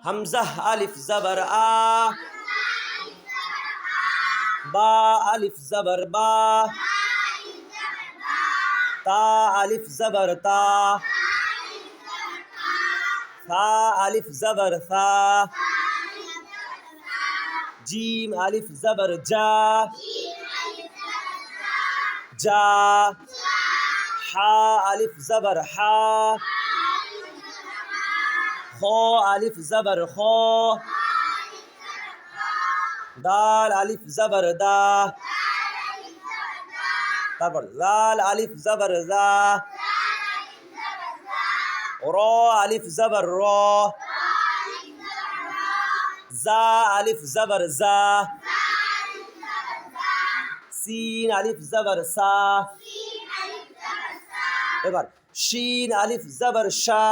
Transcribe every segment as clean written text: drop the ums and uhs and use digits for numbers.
হামজা আলিফ জবর আ, বা আলিফ জবর বা, তা আলিফ জবর তা, থা আলিফ জবর থা, জিম আলিফ জবর জা, জা, হা আলিফ জবর হা, খ আলিফ জবর খ, দাল আলিফ জবর দা, তারপর জাল আলিফ জবর জা, র আলিফ জবর র, জা আলিফ জবর জা, সিন আলিফ জবর সা, এবার শিন আলিফ জবর শা,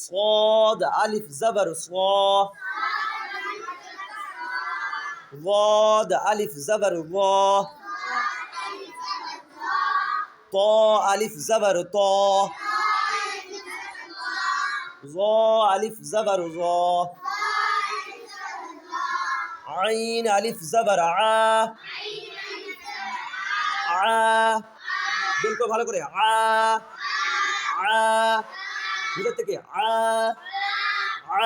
صاد আলিফ জবর স, ضاد আলিফ জবর ض, ط আলিফ জবর ত, ظ আলিফ জবর ظ, আইন আলিফ জবর আ, আ বিলকুল ভালো করে আ, আ ভিতর থেকে আ, আ,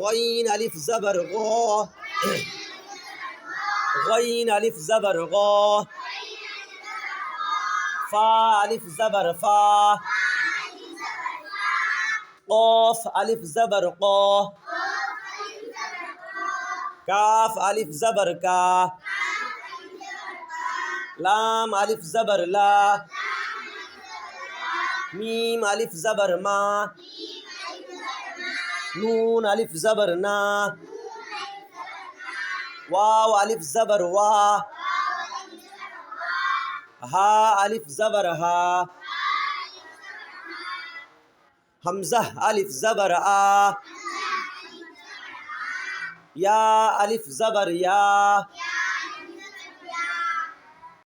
غين ألف زبر غا، غين ألف زبر غا، فا ألف زبر فا، قاف ألف زبر قا، كاف ألف زبر كا، لام ألف زبر لا، ميم ألف زبر ما، نون ألف زبر نا، واو ألف زبر وا، ها ألف زبر ها، همزة ألف زبر آ، يا ألف زبر يا،